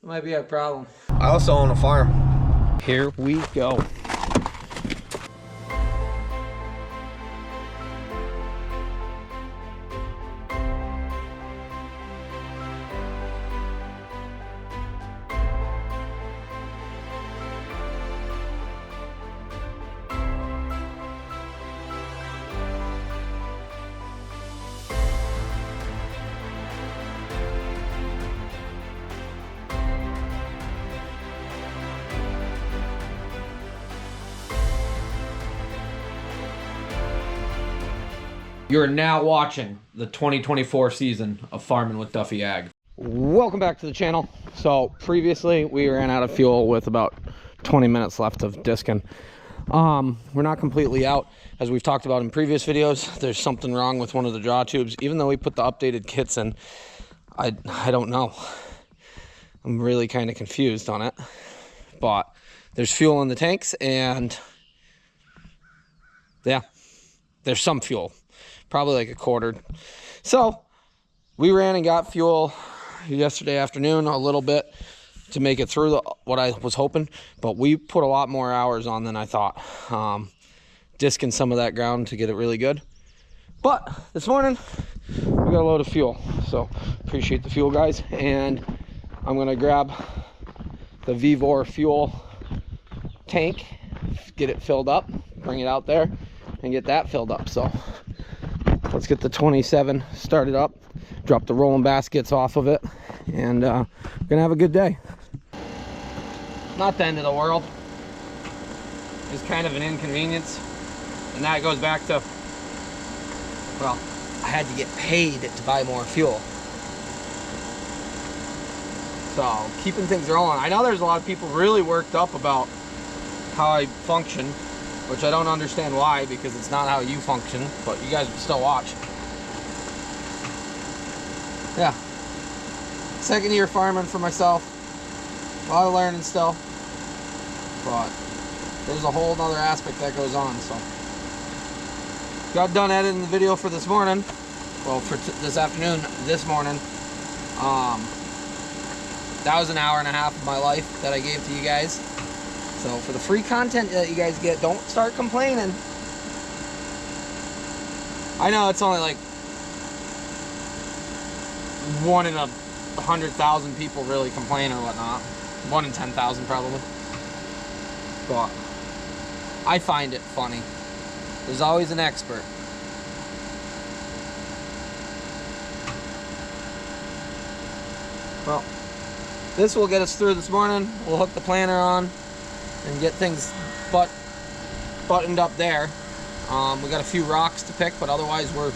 Might be a problem. I also own a farm. Here we go. You're now watching the 2024 season of Farming with Duffy Ag. Welcome back to the channel. So previously we ran out of fuel with about 20 minutes left of discing. We're not completely out. As we've talked about in previous videos, there's something wrong with one of the draw tubes. Even though we put the updated kits in, I don't know. I'm really kind of confused on it. But there's fuel in the tanks and yeah, there's some fuel. Probably like a quarter. So we ran and got fuel yesterday afternoon a little bit to make it through what I was hoping, but we put a lot more hours on than I thought. Disking some of that ground to get it really good. But this morning we got a load of fuel, so appreciate the fuel, guys. And I'm gonna grab the Vivor fuel tank, get it filled up, bring it out there and get that filled up. So let's get the 27 started up, drop the rolling baskets off of it, and we're gonna have a good day. Not the end of the world, just kind of an inconvenience. And that goes back to, well, I had to get paid to buy more fuel. So keeping things rolling. I know there's a lot of people really worked up about how I function, which I don't understand why, because it's not how you function, but you guys will still watch. Yeah. Second year farming for myself. A lot of learning still. But there's a whole nother aspect that goes on, so. Got done editing the video for this morning. Well, for this afternoon, this morning. That was an hour and a half of my life that I gave to you guys. So for the free content that you guys get, don't start complaining. I know it's only like 1 in 100,000 people really complain or whatnot. 1 in 10,000 probably. But I find it funny. There's always an expert. Well, this will get us through this morning. We'll hook the planter on and get things buttoned up there. We got a few rocks to pick, but otherwise we're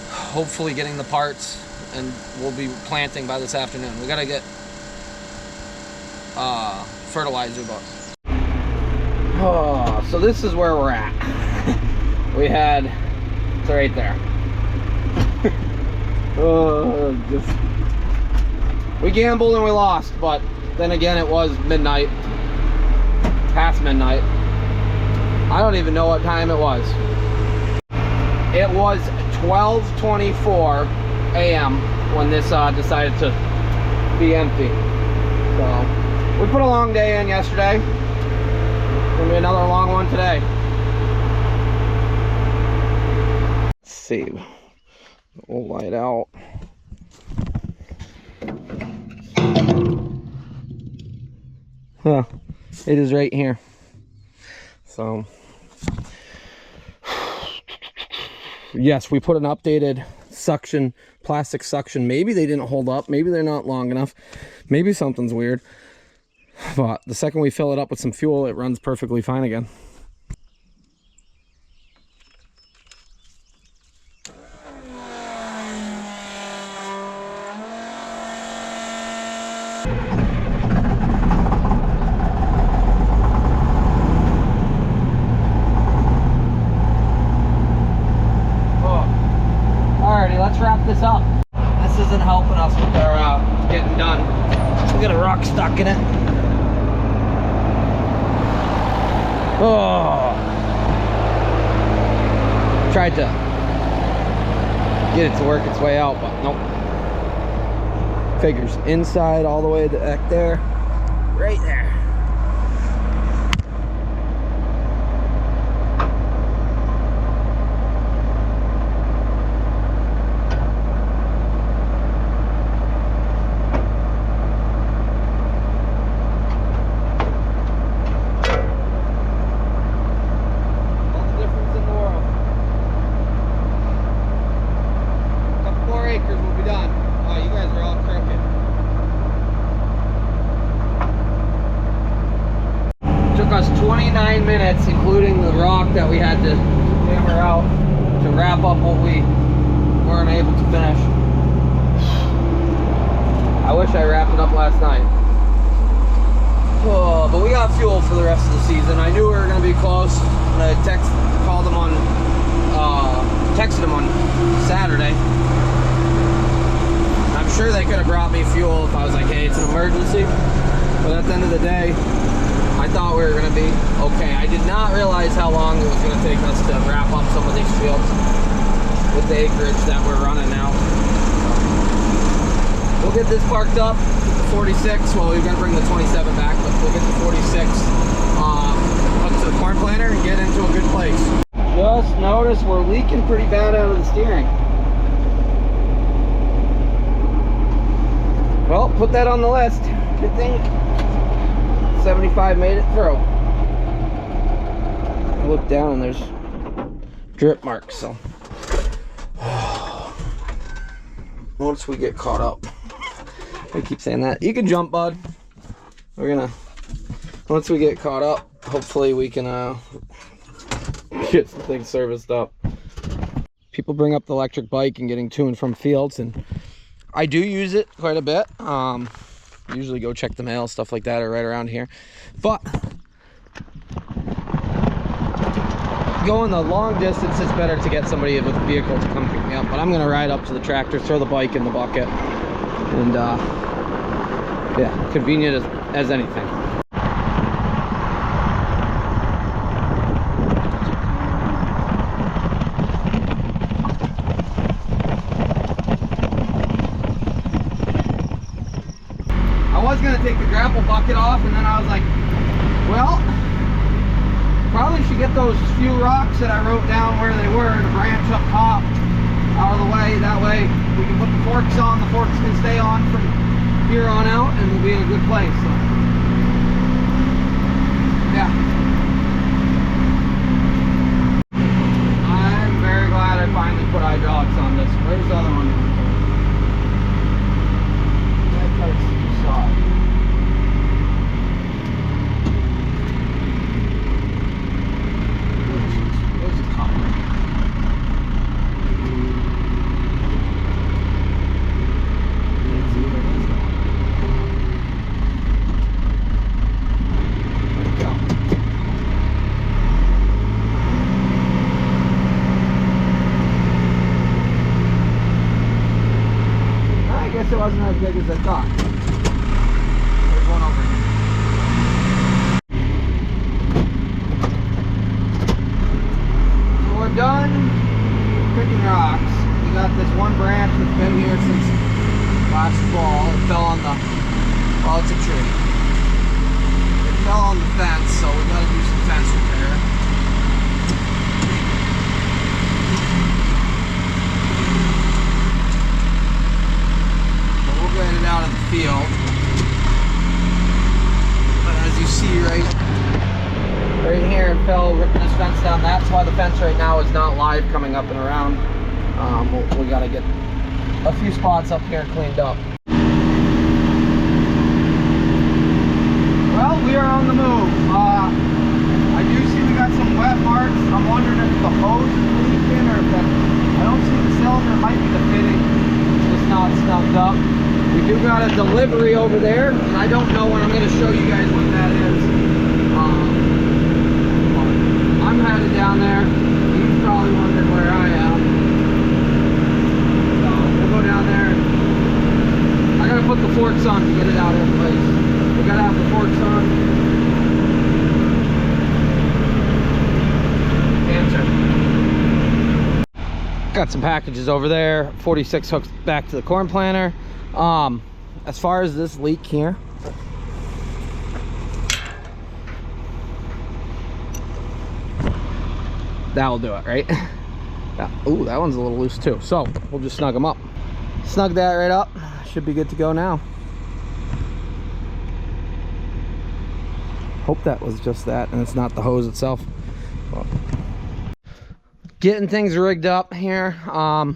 hopefully getting the parts, and we'll be planting by this afternoon. We gotta get fertilizer, but oh, so this is where we're at. We had, it's right there. We gambled and we lost, but then again, it was midnight, past midnight. I don't even know what time it was. It was 12:24 a.m. when this decided to be empty. So we put a long day in yesterday. Gonna be another long one today. Let's see. We'll light out. Huh, it is right here. So yes, we put an updated suction, plastic suction. Maybe they didn't hold up, maybe they're not long enough, maybe something's weird, but the second we fill it up with some fuel, it runs perfectly fine again. Let's wrap this up. This isn't helping us with our getting done. We got a rock stuck in it. Oh, tried to get it to work its way out, but nope. Figures. Inside all the way back there. Right there. Us 29 minutes, including the rock that we had to hammer out to wrap up what we weren't able to finish. I wish I wrapped it up last night. Oh, but we got fuel for the rest of the season. I knew we were going to be close. I texted them on Saturday. I'm sure they could have brought me fuel if I was like, hey, it's an emergency. But at the end of the day, I thought we were going to be okay. I did not realize how long it was going to take us to wrap up some of these fields with the acreage that we're running now. We'll get this parked up, get the 46. Well, we're going to bring the 27 back, but we'll get the 46 hooked to the corn planter and get into a good place. Just noticed we're leaking pretty bad out of the steering. Well, put that on the list. Good thing 75 made it through. I look down and there's drip marks, so once we get caught up, I keep saying that. You can jump, bud. We're gonna, once we get caught up, hopefully we can get some things serviced up. People bring up the electric bike and getting to and from fields, and I do use it quite a bit. Usually go check the mail, stuff like that, or right around here. But going the long distance, it's better to get somebody with a vehicle to come pick me up. But I'm gonna ride up to the tractor, throw the bike in the bucket, and yeah, convenient as anything. I was gonna take the grapple bucket off, and then I was like, well, probably should get those few rocks that I wrote down where they were to branch up top out of the way. That way we can put the forks on. The forks can stay on from here on out, and we'll be in a good place. So, yeah. I'm very glad I finally put hydraulics on this. Where's the other one? It wasn't as big as I thought. There's one over here. So we're done picking rocks. We got this one branch that's been here since last fall. It fell on the, well, it's a tree. It fell on the fence, so we gotta do some fence repair. Get it out of the field, but as you see right here, it fell, ripping this fence down. That's why the fence right now is not live coming up and around. We got to get a few spots up here cleaned up. Well, we are on the move. I do see we got some wet marks. I'm wondering if the hose is leaking or if that, I don't see the cylinder. It might be the fitting just not snugged up. We do got a delivery over there, and I don't know when I'm going to show you guys what that is. I'm headed down there. He's probably wondering where I am. So we'll go down there. I got to put the forks on to get it out of the place. We got to have the forks on. Answer. Got some packages over there. 46 hooks back to the corn planter. as far as this leak here, that'll do it, right? Ooh, that one's a little loose too. So we'll just snug them up. Snug that right up. Should be good to go now. Hope that was just that and it's not the hose itself. Well, getting things rigged up here. Got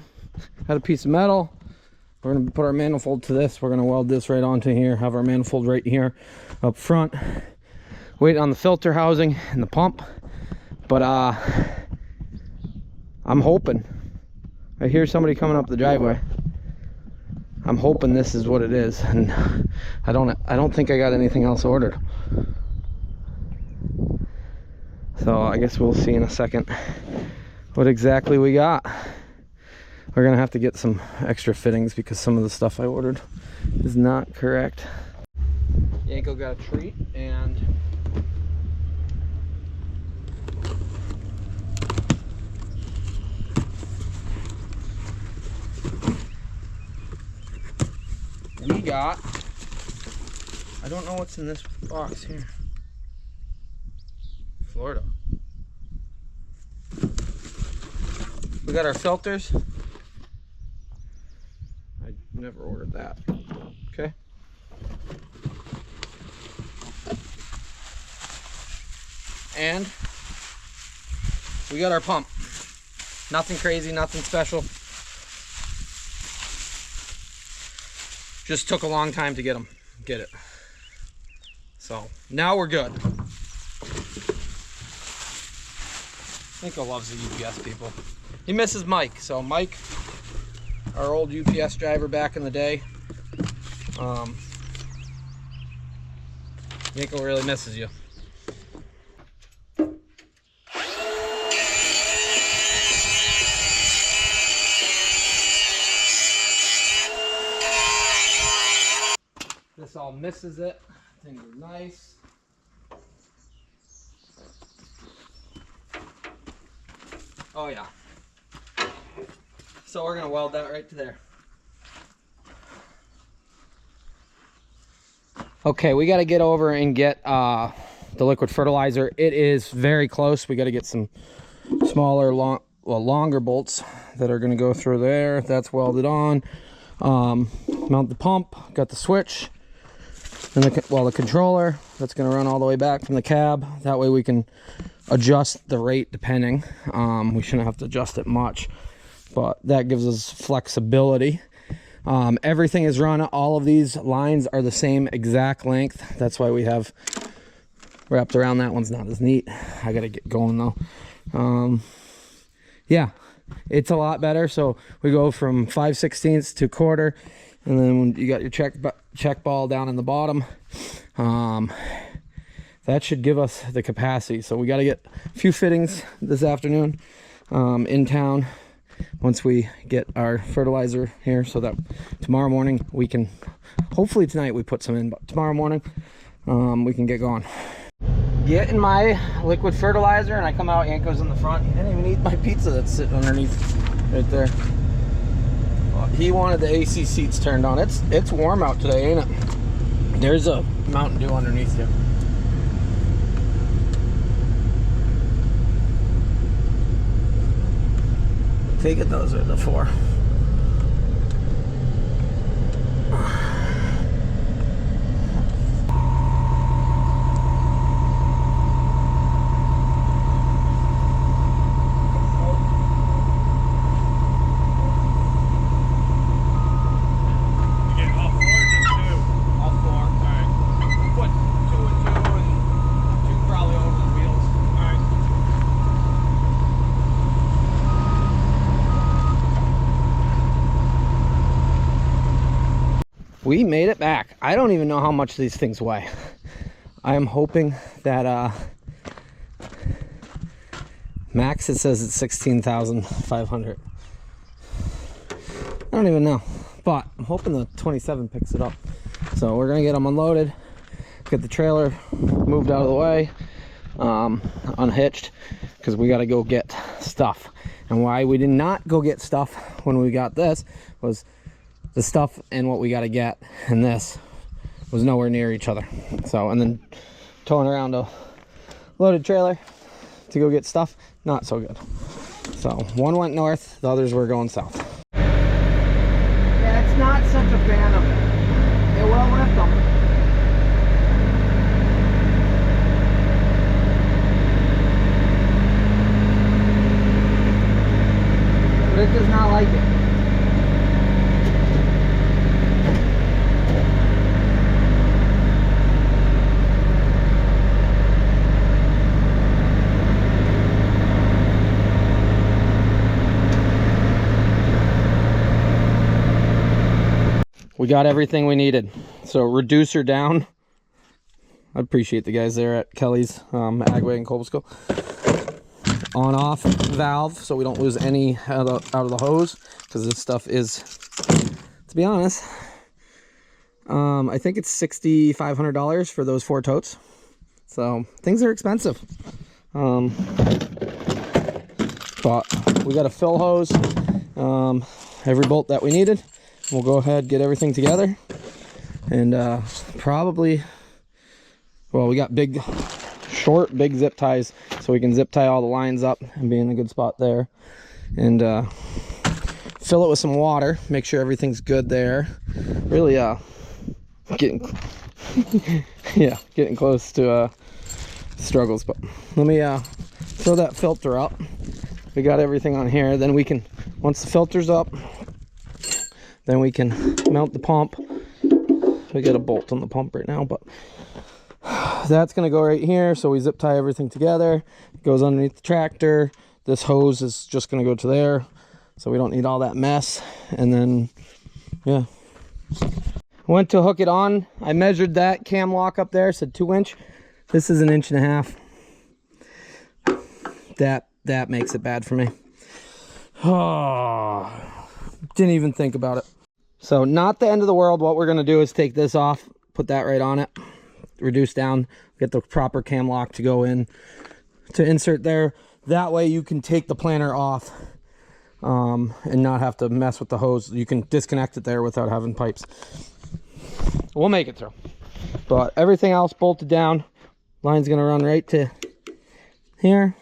a piece of metal. We're gonna put our manifold to this. We're gonna weld this right onto here, have our manifold right here up front. Wait on the filter housing and the pump. But I'm hoping. I hear somebody coming up the driveway. I'm hoping this is what it is, and I don't think I got anything else ordered. So I guess we'll see in a second what exactly we got. We're gonna have to get some extra fittings because some of the stuff I ordered is not correct. Yanko got a treat, and we got, I don't know what's in this box here. Florida. We got our filters. I never ordered that. Okay. And we got our pump. Nothing crazy, nothing special. Just took a long time to get it. So now we're good. Nico loves the UPS people. He misses Mike. So Mike, our old UPS driver back in the day, Nico really misses you. This all misses it. Things are nice. Oh yeah. So we're gonna weld that right to there. Okay, we got to get over and get the liquid fertilizer. It is very close. We got to get some smaller, longer bolts that are going to go through there. That's welded on. Mount the pump. Got the switch and the controller. That's going to run all the way back from the cab. That way we can adjust the rate depending. We shouldn't have to adjust it much, but that gives us flexibility. Everything is run. All of these lines are the same exact length. That's why we have wrapped around. That one's not as neat. I gotta get going though. Yeah, it's a lot better. So we go from 5/16 to quarter, and then when you got your check ball down in the bottom, that should give us the capacity. So we got to get a few fittings this afternoon in town once we get our fertilizer here, so that tomorrow morning we can, hopefully tonight we put some in, but tomorrow morning we can get going. Getting my liquid fertilizer, and I come out, Yanko's in the front. He didn't even eat my pizza that's sitting underneath right there. He wanted the AC seats turned on. It's warm out today, ain't it? There's a Mountain Dew underneath here. Take it, those are the 4. We made it back. I don't even know how much these things weigh. I am hoping that max, it says it's 16,500. I don't even know, but I'm hoping the 27 picks it up. So we're gonna get them unloaded, get the trailer moved out of the way, unhitched, because we got to go get stuff. And why we did not go get stuff when we got this was the stuff and what we got to get, and this was nowhere near each other. So, and then towing around a loaded trailer to go get stuff, not so good. So one went north, the others were going south. Yeah, it's not such a fan of it. It will lift them. But it does not like it. We got everything we needed. So reducer down. I appreciate the guys there at Kelly's Agway and Colbisco. On off valve so we don't lose any out of the hose, because this stuff is, to be honest, I think it's $6,500 for those 4 totes. So things are expensive. But we got a fill hose, every bolt that we needed. We'll go ahead, get everything together, and probably, well, we got big zip ties, so we can zip tie all the lines up and be in a good spot there, and fill it with some water, make sure everything's good there. Really getting yeah, getting close to struggles. But let me throw that filter up. We got everything on here. Then we can, once the filter's up, then we can mount the pump. We got a bolt on the pump right now, but that's gonna go right here. So we zip tie everything together. It goes underneath the tractor. This hose is just gonna go to there, so we don't need all that mess. And then, yeah. Went to hook it on. I measured that cam lock up there, said 2 inch. This is 1.5 inches. That makes it bad for me. Oh, didn't even think about it. So not the end of the world. What we're gonna do is take this off, put that right on it, reduce down, get the proper cam lock to go in, to insert there. That way you can take the planter off and not have to mess with the hose. You can disconnect it there without having pipes. We'll make it through. But everything else bolted down. Line's gonna run right to here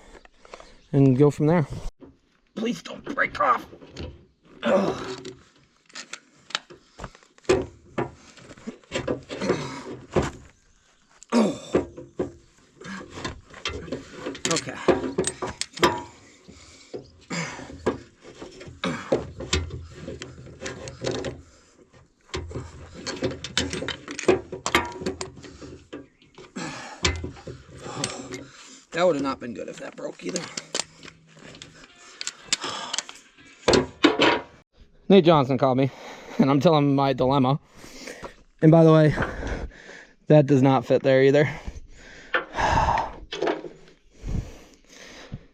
and go from there. Please don't break off. Ugh. Okay. That would have not been good if that broke either. Nate Johnson called me, and I'm telling him my dilemma. And by the way, that does not fit there either.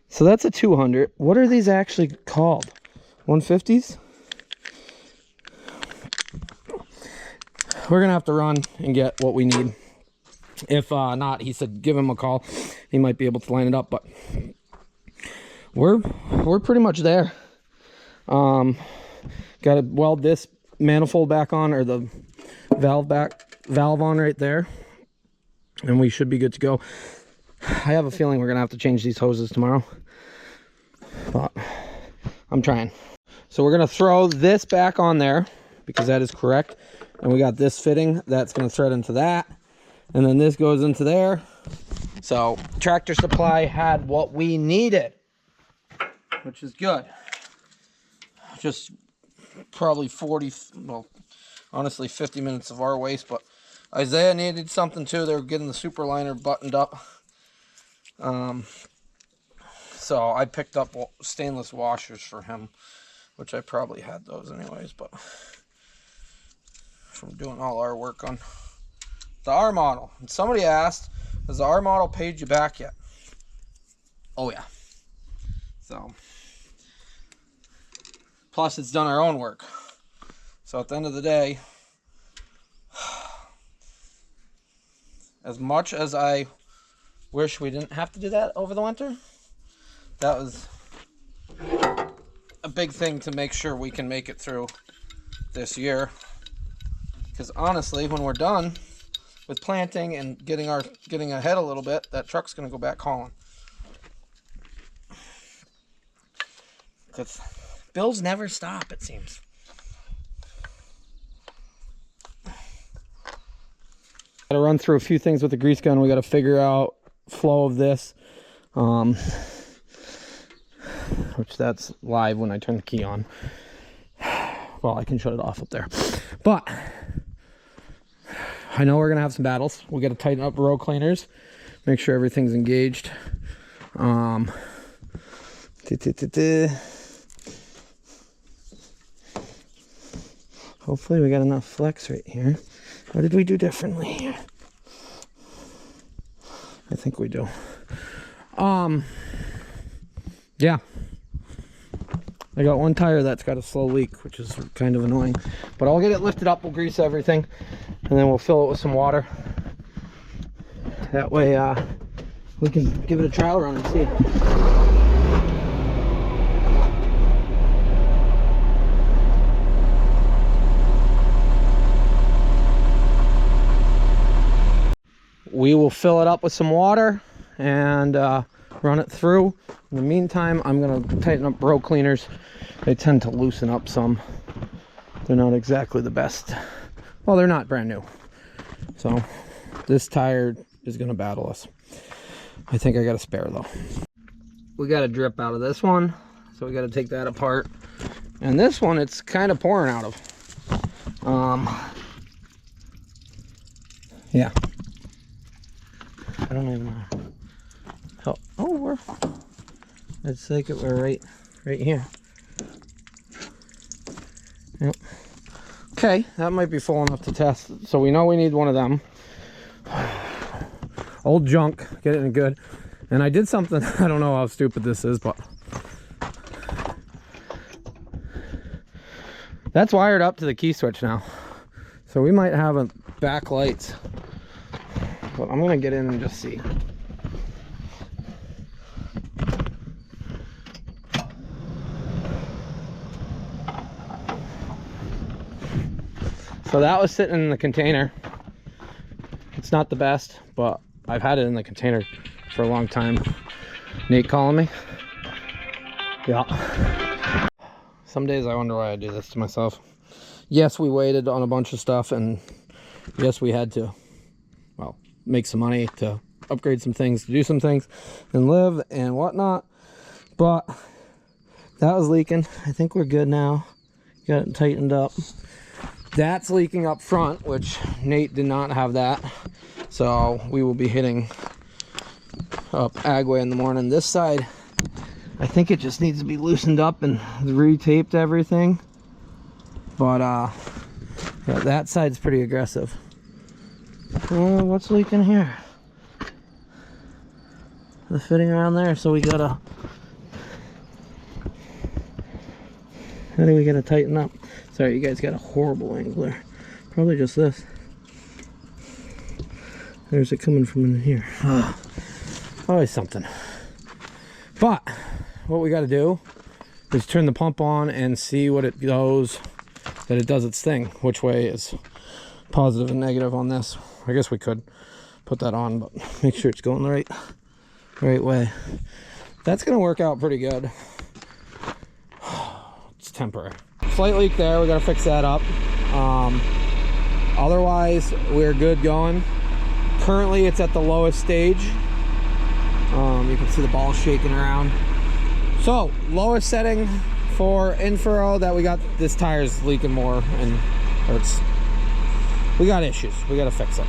So that's a 200. What are these actually called? 150s? We're gonna have to run and get what we need. If not, he said give him a call. He might be able to line it up, but we're pretty much there. Got to weld this manifold back on, or the valve on right there, and we should be good to go. I have a feeling we're gonna have to change these hoses tomorrow, but I'm trying. So we're gonna throw this back on there because that is correct, and we got this fitting that's gonna thread into that, and then this goes into there. So Tractor Supply had what we needed, which is good. Just probably 40, well, honestly 50 minutes of our waste, but Isaiah needed something too. They were getting the super liner buttoned up. So I picked up stainless washers for him, which I probably had those anyways, but from doing all our work on the R model. And somebody asked, has the R model paid you back yet? Oh yeah. So plus it's done our own work. So at the end of the day, as much as I wish we didn't have to do that over the winter, that was a big thing to make sure we can make it through this year. Because honestly, when we're done with planting and getting ahead a little bit, that truck's going to go back hauling. Because bills never stop, it seems. Got to run through a few things with the grease gun. We got to figure out flow of this, which that's live when I turn the key on. Well, I can shut it off up there, but I know we're gonna have some battles. We got to tighten up row cleaners, make sure everything's engaged. Hopefully we got enough flex right here. What did we do differently here? I think we do. Yeah. I got one tire that's got a slow leak, which is kind of annoying. But I'll get it lifted up, we'll grease everything, and then we'll fill it with some water. That way we can give it a trial run and see. We will fill it up with some water and run it through. In the meantime, I'm going to tighten up row cleaners. They tend to loosen up some. They're not exactly the best. Well, they're not brand new. So this tire is going to battle us. I think I got a spare though. We got a drip out of this one, so we got to take that apart. And this one, it's kind of pouring out of. Yeah. I don't even know. Oh, let's take it. We're right here. Yep. Okay, that might be full enough to test. So we know we need one of them. Old junk, get it in good. And I did something, I don't know how stupid this is, but that's wired up to the key switch now. So we might have a backlight. But I'm gonna get in and just see. So that was sitting in the container. It's not the best, but I've had it in the container for a long time. Nate calling me? Yeah. Some days I wonder why I do this to myself. Yes, we waited on a bunch of stuff, and yes, we had to, well, make some money to upgrade some things, to do some things and live and whatnot, but that was leaking. I think we're good now. Got it tightened up. That's leaking up front, which Nate did not have that, so we will be hitting up Agway in the morning. This side, I think it just needs to be loosened up and re-taped everything, but yeah, that side's pretty aggressive. What's leaking here? The fitting around there, so we gotta, how do we gotta tighten up? Sorry, you guys got a horrible angle there. Probably just this. There's it coming from in here. Always something. But what we gotta do is turn the pump on and see what it goes, that it does its thing. Which way is positive and negative on this. I guess we could put that on, but make sure it's going the right way. That's gonna work out pretty good. It's temporary. Slight leak there, we gotta fix that up. Otherwise, we're good going. Currently, it's at the lowest stage. You can see the ball shaking around. So, lowest setting for infrared that we got. This tire's leaking more, and we got issues. We gotta fix it.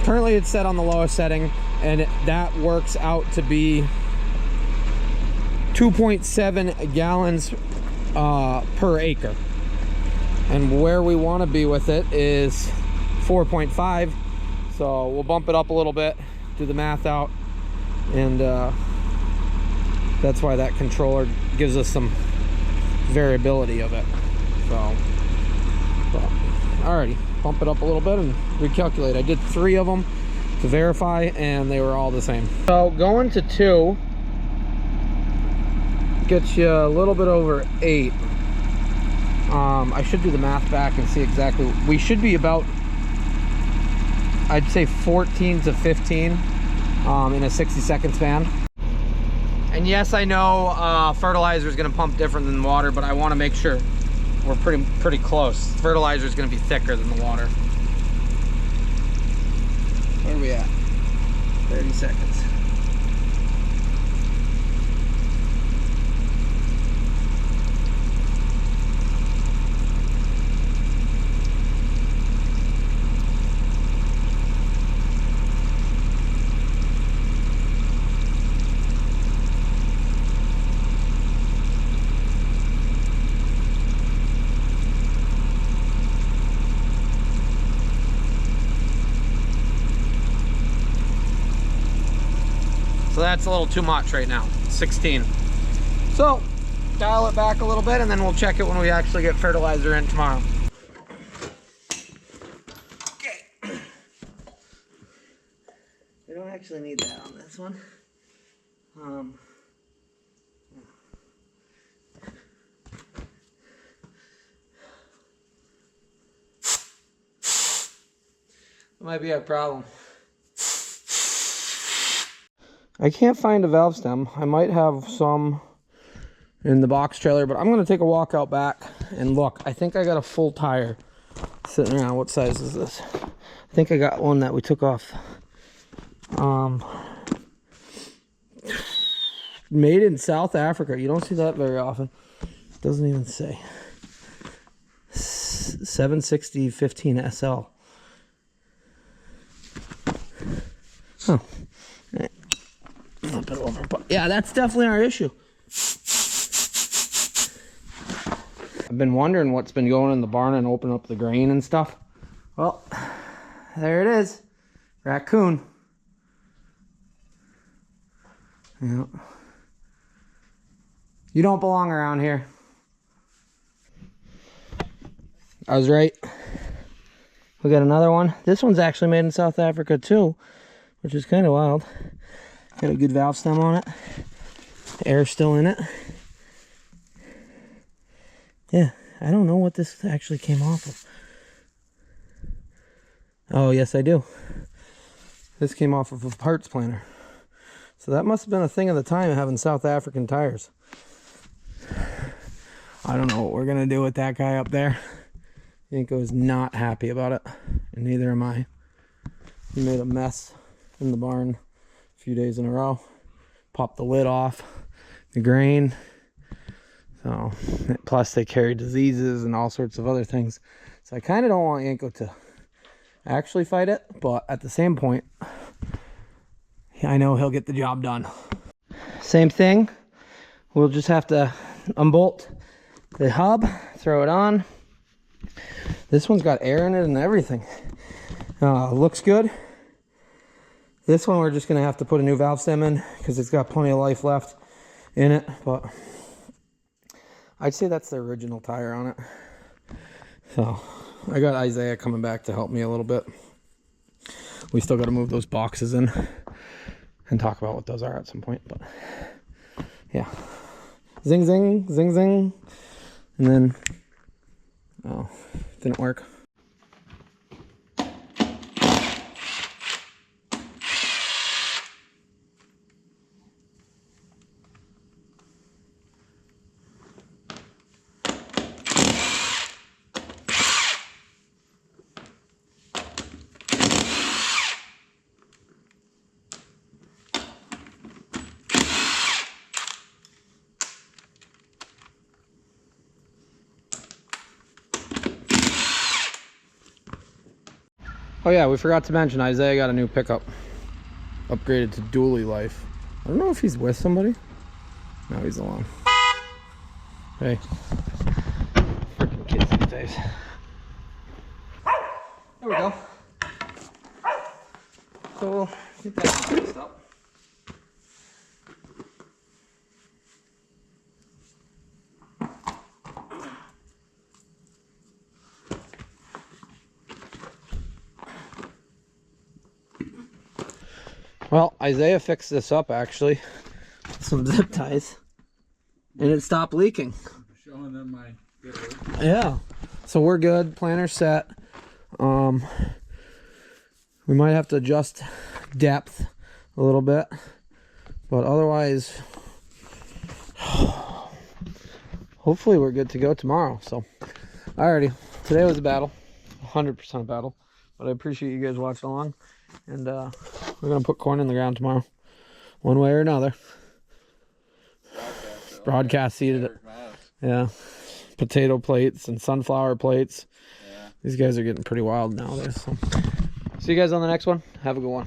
Currently, it's set on the lowest setting, and that works out to be 2.7 gallons per acre. And where we want to be with it is 4.5. So we'll bump it up a little bit, do the math out, and that's why that controller gives us some variability of it. So, alrighty, bump it up a little bit and recalculate. I did 3 of them to verify, and they were all the same. So going to 2 gets you a little bit over 8. I should do the math back and see exactly. We should be about, I'd say 14 to 15 in a 60-second span. And yes, I know fertilizer is going to pump different than water, but I want to make sure we're pretty close. Fertilizer is going to be thicker than the water. Where are we at? 30 seconds. So that's a little too much right now, 16. So dial it back a little bit and then we'll check it when we actually get fertilizer in tomorrow. Okay. We don't actually need that on this one. That might be our problem. I can't find a valve stem. I might have some in the box trailer, but I'm going to take a walk out back and look. I think I got a full tire sitting around. What size is this? I think I got one that we took off. Made in South Africa. You don't see that very often. It doesn't even say. 760 15 SL. Huh. Flip it over. But yeah, that's definitely our issue. I've been wondering what's been going in the barn and open up the grain and stuff. Well, there it is. Raccoon. Yeah. You don't belong around here. I was right. We got another one. This one's actually made in South Africa too, which is kind of wild. Got a good valve stem on it. Air's still in it. Yeah, I don't know what this actually came off of. Oh, yes, I do. This came off of a parts planner. So that must have been a thing of the time, having South African tires. I don't know what we're going to do with that guy up there. Yanko is not happy about it, and neither am I. He made a mess in the barn a few days in a row. Popped the lid off, the grain. So, plus they carry diseases and all sorts of other things. So I kind of don't want Yanko to actually fight it, but at the same point, I know he'll get the job done. Same thing. We'll just have to unbolt the hub, throw it on. This one's got air in it and everything. Looks good. This one we're just gonna have to put a new valve stem in because it's got plenty of life left in it, but I'd say that's the original tire on it. So I got Isaiah coming back to help me a little bit. We still got to move those boxes in and talk about what those are at some point, but yeah. Zing, zing, zing, zing. And then, oh, didn't work. Oh yeah, we forgot to mention Isaiah got a new pickup. Upgraded to dually life. I don't know if he's with somebody. No, he's alone. Hey. Freaking kids these days. There we go. So we'll get that fixed up. Well, Isaiah fixed this up actually. Some zip ties. and it stopped leaking. Showing them my good work. Yeah. So we're good. Planter's set. We might have to adjust depth a little bit, but otherwise, hopefully we're good to go tomorrow. So, alrighty. Today was a battle, 100% a battle, but I appreciate you guys watching along, and we're gonna put corn in the ground tomorrow, one way or another. Broadcast seeded it. Yeah. Potato plates and sunflower plates. Yeah. These guys are getting pretty wild nowadays. So. See you guys on the next one. Have a good one.